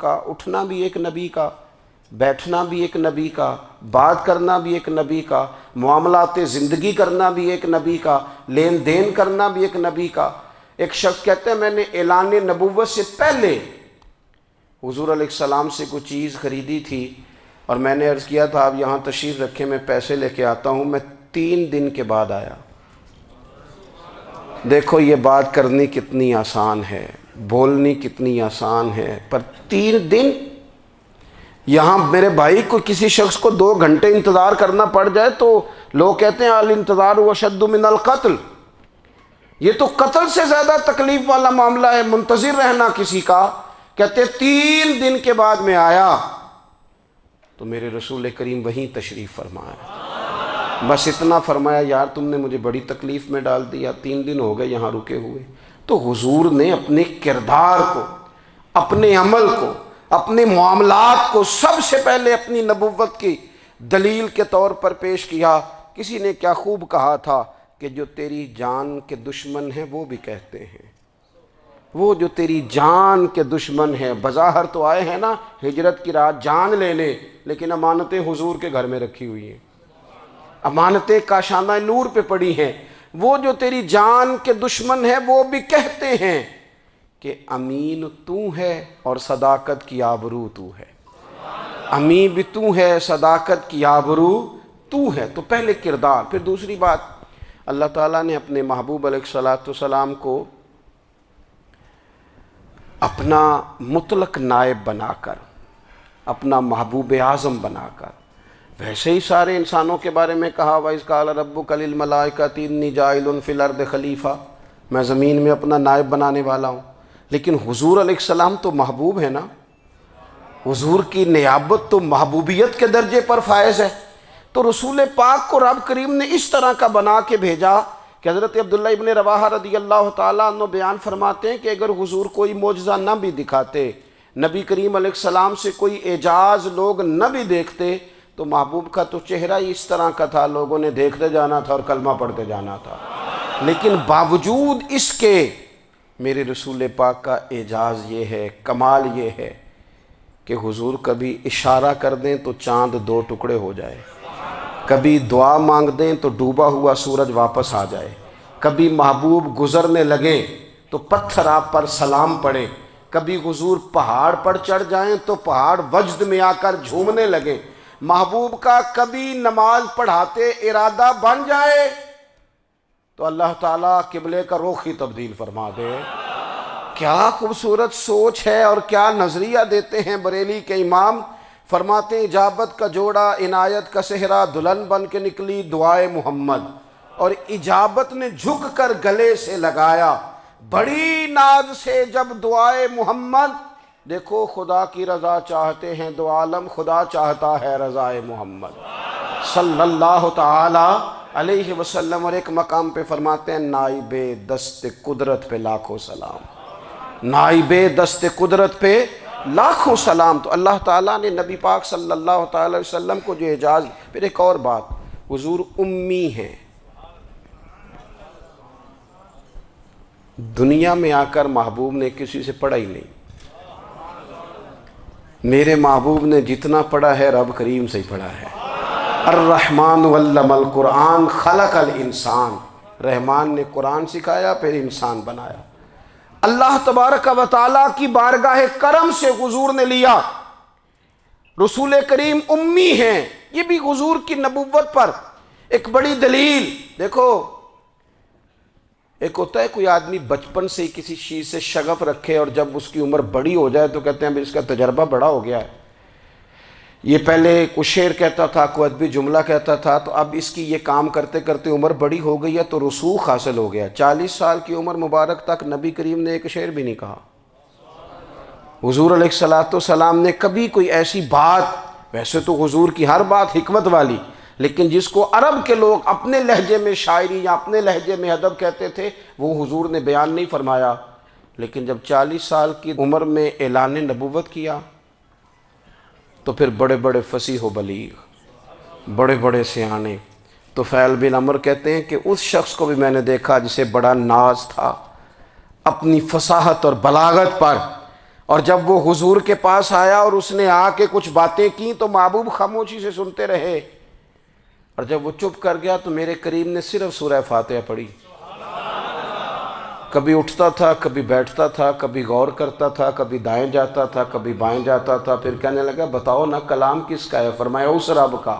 کا، اٹھنا بھی ایک نبی کا، بیٹھنا بھی ایک نبی کا، بات کرنا بھی ایک نبی کا، معاملات زندگی کرنا بھی ایک نبی کا، لین دین کرنا بھی ایک نبی کا۔ ایک شخص کہتے ہیں میں نے اعلان نبوت سے پہلے حضور علیہ السلام سے کوئی چیز خریدی تھی اور میں نے عرض کیا تھا آپ یہاں تشریف رکھیں میں پیسے لے کے آتا ہوں، میں 3 دن کے بعد آیا۔ دیکھو یہ بات کرنی کتنی آسان ہے، بولنی کتنی آسان ہے، پر 3 دن یہاں میرے بھائی کو کسی شخص کو 2 گھنٹے انتظار کرنا پڑ جائے تو لوگ کہتے ہیں الانتظار اشد من القتل، یہ تو قتل سے زیادہ تکلیف والا معاملہ ہے منتظر رہنا کسی کا۔ کہتے 3 دن کے بعد میں آیا تو میرے رسول کریم وہیں تشریف فرمایا، بس اتنا فرمایا یار تم نے مجھے بڑی تکلیف میں ڈال دیا، 3 دن ہو گئے یہاں رکے ہوئے۔ تو حضور نے اپنے کردار کو، اپنے عمل کو، اپنے معاملات کو سب سے پہلے اپنی نبوت کی دلیل کے طور پر پیش کیا۔ کسی نے کیا خوب کہا تھا کہ جو تیری جان کے دشمن ہیں وہ بھی کہتے ہیں، وہ جو تیری جان کے دشمن ہیں، بظاہر تو آئے ہیں نا ہجرت کی رات جان لے لے، لیکن امانتیں حضور کے گھر میں رکھی ہوئی ہیں، امانتیں کاشانہ نور پہ پڑی ہیں۔ وہ جو تیری جان کے دشمن ہیں وہ بھی کہتے ہیں کہ امین تو ہے اور صداقت کی آبرو تو ہے، امین بھی تو ہے، صداقت کی آبرو تو ہے۔ تو پہلے کردار۔ پھر دوسری بات، اللہ تعالیٰ نے اپنے محبوب علیہ السلام کو اپنا مطلق نائب بنا کر، اپنا محبوب اعظم بنا کر، ویسے ہی سارے انسانوں کے بارے میں کہا وَإِذْ قَالَ رَبُّكَ لِلْمَلَائِكَةِ إِنِّي جَاعِلٌ فِي الْأَرْضِ خلیفہ، میں زمین میں اپنا نائب بنانے والا ہوں۔ لیکن حضور علیہ السلام تو محبوب ہے نا، حضور کی نیابت تو محبوبیت کے درجے پر فائز ہے۔ تو رسول پاک کو رب کریم نے اس طرح کا بنا کے بھیجا کہ حضرت عبداللہ ابن رواحہ رضی اللہ تعالیٰ عنہ بیان فرماتے ہیں کہ اگر حضور کوئی معجزہ نہ بھی دکھاتے، نبی کریم علیہ السلام سے کوئی اعجاز لوگ نہ بھی دیکھتے، تو محبوب کا تو چہرہ ہی اس طرح کا تھا، لوگوں نے دیکھتے جانا تھا اور کلمہ پڑھتے جانا تھا۔ لیکن باوجود اس کے میرے رسول پاک کا اعجاز یہ ہے، کمال یہ ہے کہ حضور کبھی اشارہ کر دیں تو چاند 2 ٹکڑے ہو جائے، کبھی دعا مانگ دیں تو ڈوبا ہوا سورج واپس آ جائے، کبھی محبوب گزرنے لگیں تو پتھر آپ پر سلام پڑے، کبھی حضور پہاڑ پر چڑھ جائیں تو پہاڑ وجد میں آ کر جھومنے لگیں، محبوب کا کبھی نماز پڑھاتے ارادہ بن جائے تو اللہ تعالیٰ قبلے کا رخ ہی تبدیل فرما دے۔ کیا خوبصورت سوچ ہے اور کیا نظریہ دیتے ہیں بریلی کے امام۔ فرماتے ہیں اجابت کا جوڑا عنایت کا صحرا، دلہن بن کے نکلی دعائے محمد، اور اجابت نے جھک کر گلے سے لگایا بڑی ناز سے جب دعائے محمد۔ دیکھو خدا کی رضا چاہتے ہیں دو عالم، خدا چاہتا ہے رضائے محمد صلی اللہ تعالی علیہ وسلم۔ اور ایک مقام پہ فرماتے ہیں نائب دست قدرت پہ لاکھوں سلام، نائب دست قدرت پہ لاکھوں سلام۔ تو اللہ تعالیٰ نے نبی پاک صلی اللہ تعالی علیہ وسلم کو جو اعجاز۔ پھر ایک اور بات، حضور امی ہیں، دنیا میں آ کر محبوب نے کسی سے پڑھا ہی نہیں۔ میرے محبوب نے جتنا پڑھا ہے رب کریم سے ہی پڑھا ہے۔ الرحمن علم القرآن خلق الانسان، رحمان نے قرآن سکھایا پھر انسان بنایا۔ اللہ تبارک و تعالیٰ کی بارگاہ کرم سے حضور نے لیا۔ رسول کریم امی ہیں، یہ بھی حضور کی نبوت پر ایک بڑی دلیل۔ دیکھو ایک ہوتا ہے کوئی آدمی بچپن سے کسی چیز سے شغف رکھے اور جب اس کی عمر بڑی ہو جائے تو کہتے ہیں اس کا تجربہ بڑا ہو گیا ہے، یہ پہلے کوئی شعر کہتا تھا، کوئی ادبی جملہ کہتا تھا، تو اب اس کی یہ کام کرتے کرتے عمر بڑی ہو گئی ہے تو رسوخ حاصل ہو گیا۔ 40 سال کی عمر مبارک تک نبی کریم نے ایک شعر بھی نہیں کہا۔ حضور علیہ السلام نے کبھی کوئی ایسی بات، ویسے تو حضور کی ہر بات حکمت والی، لیکن جس کو عرب کے لوگ اپنے لہجے میں شاعری یا اپنے لہجے میں ادب کہتے تھے وہ حضور نے بیان نہیں فرمایا۔ لیکن جب 40 سال کی عمر میں اعلان نبوت کیا تو پھر بڑے بڑے فصیح و بلیغ، بڑے بڑے سیانے طفیل بن عمر کہتے ہیں کہ اس شخص کو بھی میں نے دیکھا جسے بڑا ناز تھا اپنی فصاحت اور بلاغت پر، اور جب وہ حضور کے پاس آیا اور اس نے آ کے کچھ باتیں کی تو محبوب خاموشی سے سنتے رہے، اور جب وہ چپ کر گیا تو میرے کریم نے صرف سورہ فاتحہ پڑھی۔ کبھی اٹھتا تھا، کبھی بیٹھتا تھا، کبھی غور کرتا تھا، کبھی دائیں جاتا تھا، کبھی بائیں جاتا تھا، پھر کہنے لگا بتاؤ نا کلام کس کا ہے؟ فرمایا اس رب کا،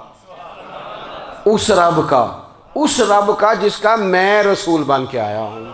اس رب کا، اس رب کا جس کا میں رسول بن کے آیا ہوں۔